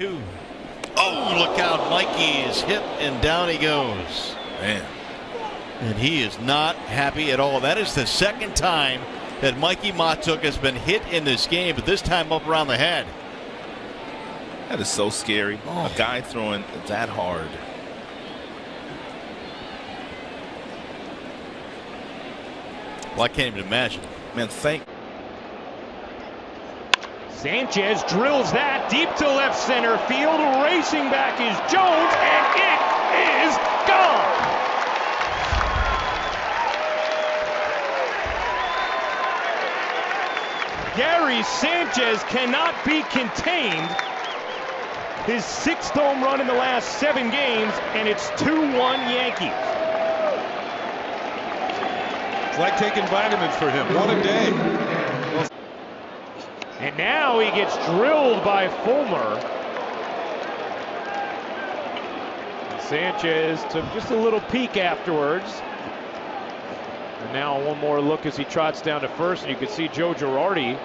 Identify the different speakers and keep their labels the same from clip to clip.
Speaker 1: Oh, look out. Mikey is hit and down he goes.
Speaker 2: Man.
Speaker 1: And he is not happy at all. That is the second time that Mikey Matsuk has been hit in this game, but this time up around the head.
Speaker 2: That is so scary.
Speaker 1: Oh.
Speaker 2: A guy throwing that hard.
Speaker 1: Well, I can't even imagine.
Speaker 2: Man,
Speaker 3: Sanchez drills that deep to left center field. Racing back is Jones, and it is gone. Gary Sanchez cannot be contained. His 6th home run in the last 7 games, and it's 2-1 Yankees.
Speaker 4: It's like taking vitamins for him. What a day.
Speaker 3: And now he gets drilled by Fulmer. And Sanchez took just a little peek afterwards. And now one more look as he trots down to first, and you can see Joe Girardi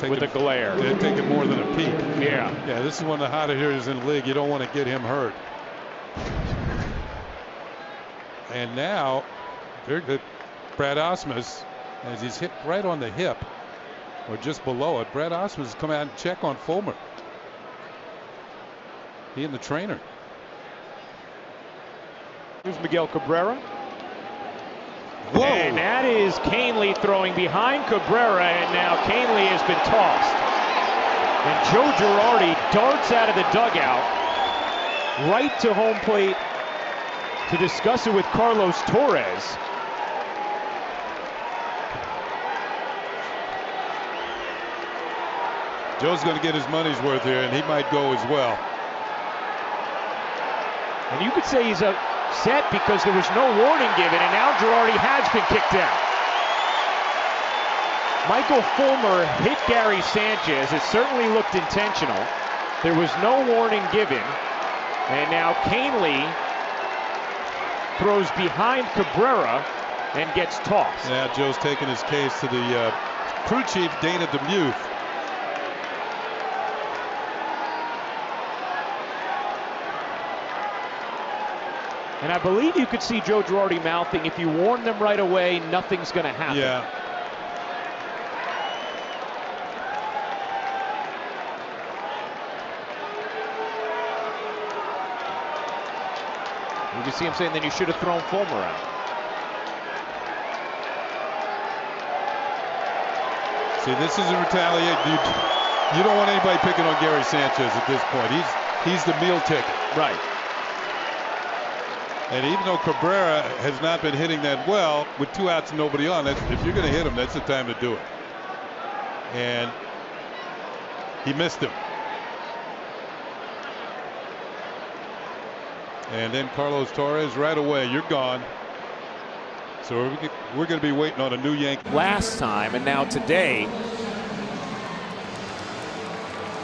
Speaker 3: with a glare.
Speaker 4: They're taking more than a peek.
Speaker 3: Yeah.
Speaker 4: Yeah, this is one of the hotter hitters in the league. You don't want to get him hurt. And now, very good. Brad Osmus, as he's hit right on the hip, or just below it. Brad Osmus has come out and check on Fulmer. He and the trainer.
Speaker 3: Here's Miguel Cabrera.
Speaker 4: Whoa.
Speaker 3: And that is Canely throwing behind Cabrera, and now Canely has been tossed. And Joe Girardi darts out of the dugout right to home plate to discuss it with Carlos Torres.
Speaker 4: Joe's going to get his money's worth here, and he might go as well.
Speaker 3: And you could say he's upset because there was no warning given, and now Girardi has been kicked out. Michael Fulmer hit Gary Sanchez. It certainly looked intentional. There was no warning given. And now Canely throws behind Cabrera and gets tossed.
Speaker 4: Now Joe's taking his case to the crew chief, Dana DeMuth.
Speaker 3: And I believe you could see Joe Girardi mouthing, if you warn them right away, nothing's going to happen.
Speaker 4: Yeah.
Speaker 3: You can see him saying, then you should have thrown Fulmer out.
Speaker 4: See, this is a retaliation. You don't want anybody picking on Gary Sanchez at this point. He's the meal ticket.
Speaker 3: Right.
Speaker 4: And even though Cabrera has not been hitting that well, with 2 outs and nobody on, if you're going to hit him, that's the time to do it. And he missed him. And then Carlos Torres right away, you're gone. So we're going to be waiting on a new Yankee.
Speaker 3: Last time and now today,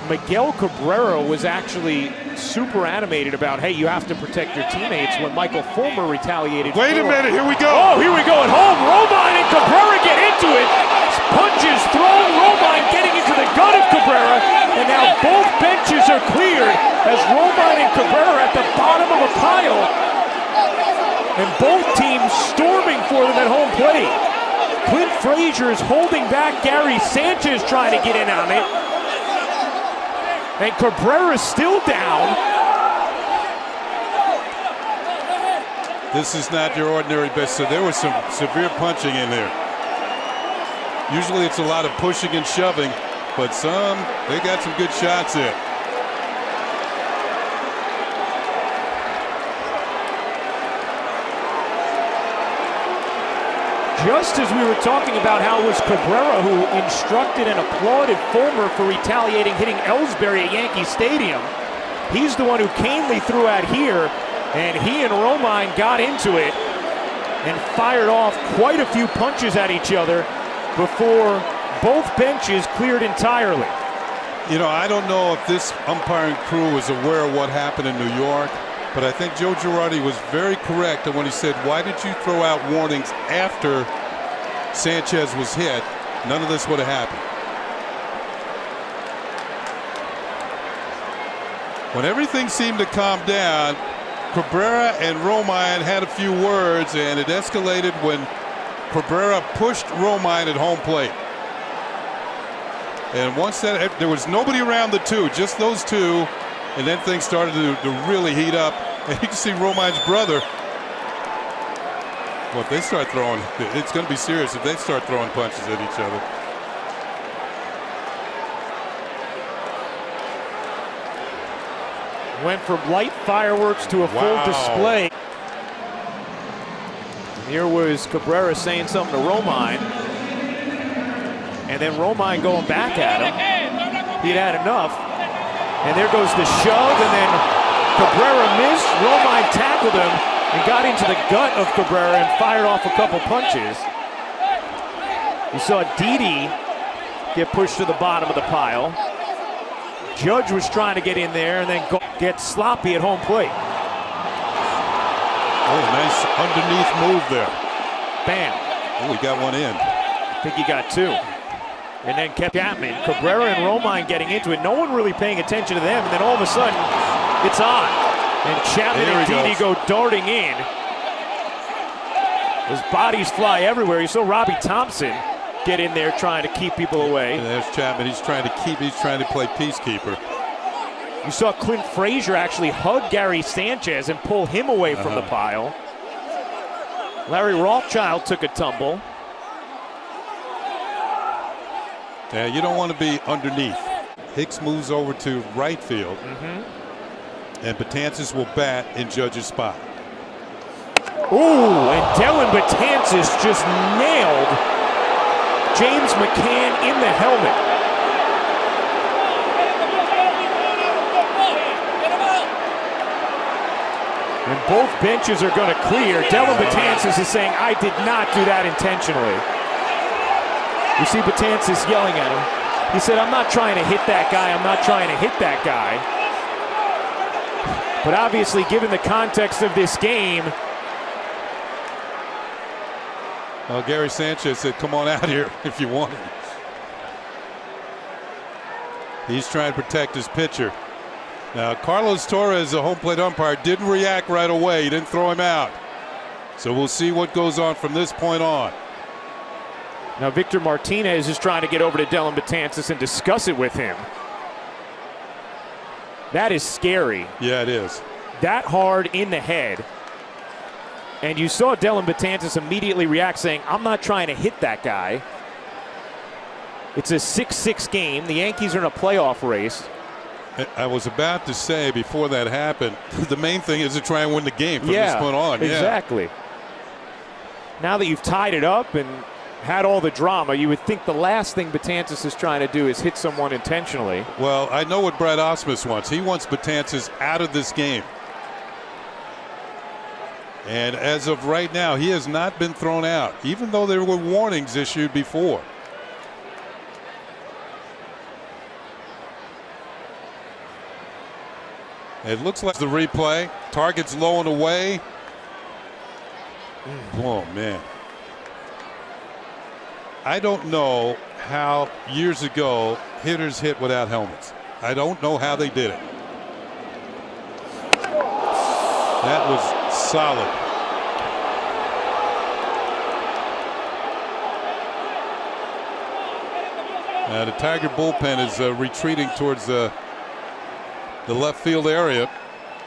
Speaker 3: Miguel Cabrera was actually super animated about, hey, you have to protect your teammates, when Michael Fulmer retaliated.
Speaker 4: Wait a minute, here we go.
Speaker 3: Oh, here we go at home. Romine and Cabrera get into it. Punches thrown. Romine getting into the gut of Cabrera. And now both benches are cleared as Romine and Cabrera at the bottom of a pile. And both teams storming for them at home plate. Clint Frazier is holding back Gary Sanchez trying to get in on it. And Cabrera's still down.
Speaker 4: This is not your ordinary best. So there was some severe punching in there. Usually it's a lot of pushing and shoving, but they got some good shots there.
Speaker 3: Just as we were talking about how it was Cabrera who instructed and applauded Fulmer for retaliating, hitting Ellsbury at Yankee Stadium, he's the one who Canely threw out here, and he and Romine got into it and fired off quite a few punches at each other before both benches cleared entirely.
Speaker 4: You know, I don't know if this umpiring crew was aware of what happened in New York, but I think Joe Girardi was very correct when he said, why did you throw out warnings after Sanchez was hit? None of this would have happened. When everything seemed to calm down, Cabrera and Romine had a few words, and it escalated when Cabrera pushed Romine at home plate. And once that, there was nobody around the two, just those two, and then things started to really heat up. And you can see Romine's brother. Well, if they start throwing, it's going to be serious if they start throwing punches at each other.
Speaker 3: Went from light fireworks to a full display. Here was Cabrera saying something to Romine. And then Romine going back at him. He'd had enough. And there goes the shove, and then Cabrera missed. Romine tackled him and got into the gut of Cabrera and fired off a couple punches. You saw Didi get pushed to the bottom of the pile. Judge was trying to get in there and then get sloppy at home plate.
Speaker 4: Oh, nice underneath move there.
Speaker 3: Bam.
Speaker 4: Oh, he got one in.
Speaker 3: I think he got two. And then kept Chapman. Cabrera and Romine getting into it. No one really paying attention to them. And then all of a sudden, it's on. And Chapman and Didi go darting in. His bodies fly everywhere. You saw Robbie Thompson get in there trying to keep people away.
Speaker 4: And there's Chapman. He's trying to play peacekeeper.
Speaker 3: You saw Clint Frazier actually hug Gary Sanchez and pull him away from the pile. Larry Rothschild took a tumble.
Speaker 4: Yeah, you don't want to be underneath. Hicks moves over to right field. And Betances will bat in Judge's spot.
Speaker 3: Ooh, and Dellin Betances just nailed James McCann in the helmet. And both benches are going to clear. Dellin Betances is saying, I did not do that intentionally. You see Betances yelling at him. He said, I'm not trying to hit that guy. I'm not trying to hit that guy. But obviously, given the context of this game.
Speaker 4: Well, Gary Sanchez said, come on out here if you want it. He's trying to protect his pitcher. Now, Carlos Torres, the home plate umpire, didn't react right away. He didn't throw him out. So we'll see what goes on from this point on.
Speaker 3: Now, Victor Martinez is trying to get over to Dellin Betances and discuss it with him. That is scary.
Speaker 4: Yeah, it is.
Speaker 3: That hard in the head. And you saw Dellin Betances immediately react saying, I'm not trying to hit that guy. It's a 6-6 game. The Yankees are in a playoff race.
Speaker 4: I was about to say before that happened, the main thing is to try and win the game from this point on.
Speaker 3: Exactly. Now that you've tied it up and had all the drama, you would think the last thing Betances is trying to do is hit someone intentionally.
Speaker 4: Well, I know what Brad Ausmus wants. He wants Betances out of this game. And as of right now, he has not been thrown out, even though there were warnings issued before. It looks like the replay. Target's low and away. Oh, man. I don't know how years ago hitters hit without helmets. I don't know how they did it. That was solid. Now the Tiger bullpen is retreating towards the left field area.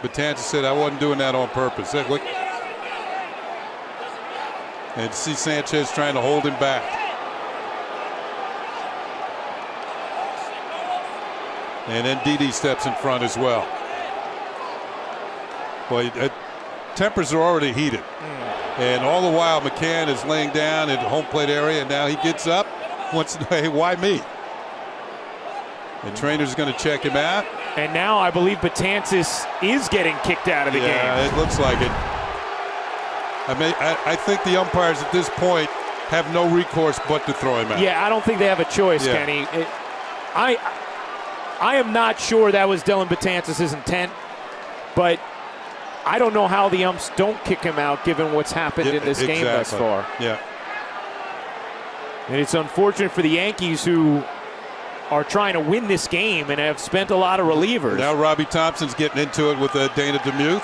Speaker 4: Betances said, I wasn't doing that on purpose. Look. And see Sanchez trying to hold him back. And then Didi steps in front as well. Boy, tempers are already heated. And all the while, McCann is laying down in the home plate area, and now he gets up. Wants to know, hey, why me? The trainer's going to check him out.
Speaker 3: And now I believe Betances is getting kicked out of the game.
Speaker 4: Yeah, it looks like it. I think the umpires at this point have no recourse but to throw him out.
Speaker 3: Yeah, I don't think they have a choice, Kenny. I am not sure that was Dellin Betances' intent, but I don't know how the umps don't kick him out given what's happened in this game thus far.
Speaker 4: Yeah.
Speaker 3: And it's unfortunate for the Yankees, who are trying to win this game and have spent a lot of relievers.
Speaker 4: Now Robbie Thompson's getting into it with Dana DeMuth.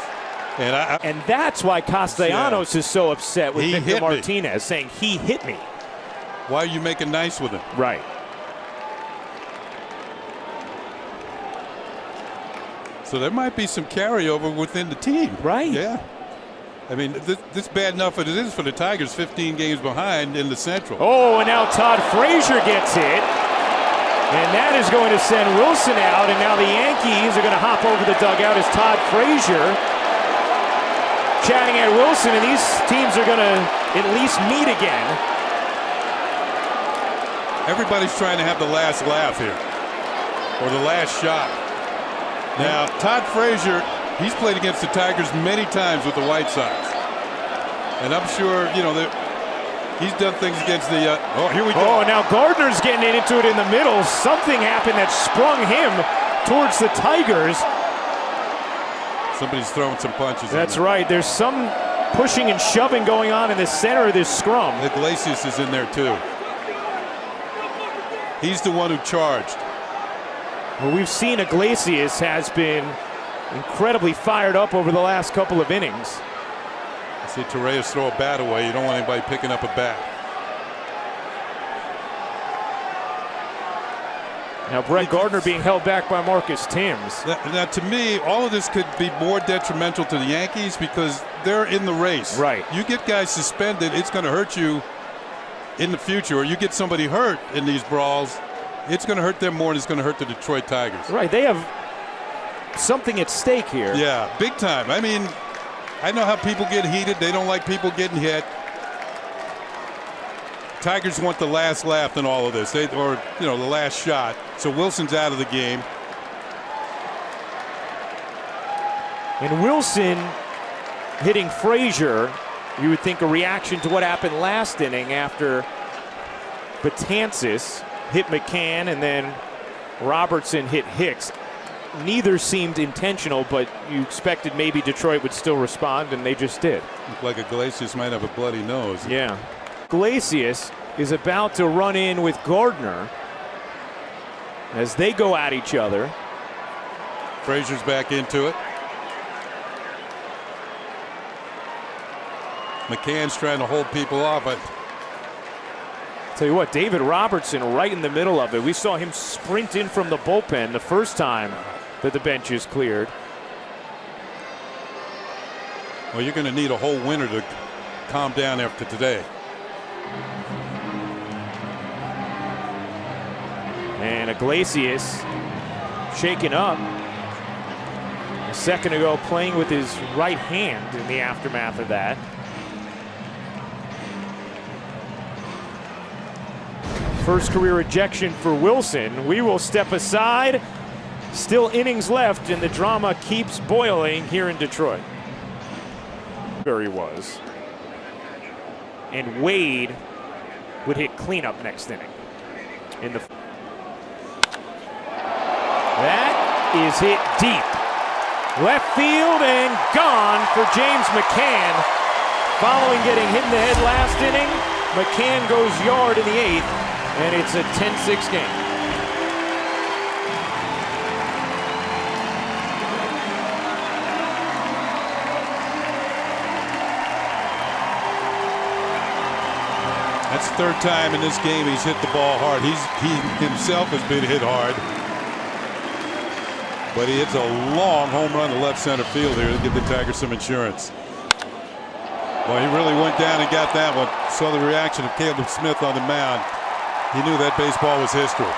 Speaker 3: And that's why Castellanos is so upset with Victor Martinez, saying he hit me.
Speaker 4: Why are you making nice with him?
Speaker 3: Right.
Speaker 4: So there might be some carryover within the team.
Speaker 3: Right.
Speaker 4: Yeah. I mean, this bad enough as it is for the Tigers, 15 games behind in the Central.
Speaker 3: Oh, and now Todd Frazier gets hit. And that is going to send Wilson out. And now the Yankees are going to hop over the dugout as Todd Frazier chatting at Wilson. And these teams are going to at least meet again.
Speaker 4: Everybody's trying to have the last laugh here, or the last shot. Now, Todd Frazier, he's played against the Tigers many times with the White Sox. And I'm sure, you know, he's done things against the, oh, here we go.
Speaker 3: Oh, now Gardner's getting into it in the middle. Something happened that sprung him towards the Tigers.
Speaker 4: Somebody's throwing some punches.
Speaker 3: That's right. There's some pushing and shoving going on in the center of this scrum.
Speaker 4: Iglesias is in there, too. He's the one who charged.
Speaker 3: Well, we've seen Iglesias has been incredibly fired up over the last couple of innings.
Speaker 4: I see Torreyes throw a bat away. You don't want anybody picking up a bat.
Speaker 3: Now Brett Gardner being held back by Marcus Timms.
Speaker 4: Now, to me, all of this could be more detrimental to the Yankees because they're in the race.
Speaker 3: Right.
Speaker 4: You get guys suspended, it's going to hurt you in the future, or you get somebody hurt in these brawls, it's going to hurt them more than it's going to hurt the Detroit Tigers.
Speaker 3: Right. They have something at stake here.
Speaker 4: Yeah, big time. I mean, I know how people get heated. They don't like people getting hit. Tigers want the last laugh in all of this, or the last shot. So Wilson's out of the game.
Speaker 3: And Wilson hitting Frazier, you would think a reaction to what happened last inning after Betances hit McCann and then Robertson hit Hicks. Neither seemed intentional, but you expected maybe Detroit would still respond, and they just did.
Speaker 4: Looked like Iglesias might have a bloody nose.
Speaker 3: Yeah. Iglesias is about to run in with Gardner as they go at each other.
Speaker 4: Frazier's back into it. McCann's trying to hold people off.
Speaker 3: Tell you what, David Robertson right in the middle of it. We saw him sprint in from the bullpen the first time that the bench is cleared.
Speaker 4: Well, you're going to need a whole winter to calm down after today.
Speaker 3: And Iglesias shaken up. A second ago playing with his right hand in the aftermath of that. First career ejection for Wilson. We will step aside. Still innings left, and the drama keeps boiling here in Detroit. There he was. And Wade would hit cleanup next inning. That is hit deep. Left field and gone for James McCann. Following getting hit in the head last inning, McCann goes yard in the 8th. And it's a 10-6 game.
Speaker 4: That's the third time in this game he's hit the ball hard. He himself has been hit hard. But he hits a long home run to left center field here to give the Tigers some insurance. Well, he really went down and got that one. Saw the reaction of Caleb Smith on the mound. He knew that baseball was history.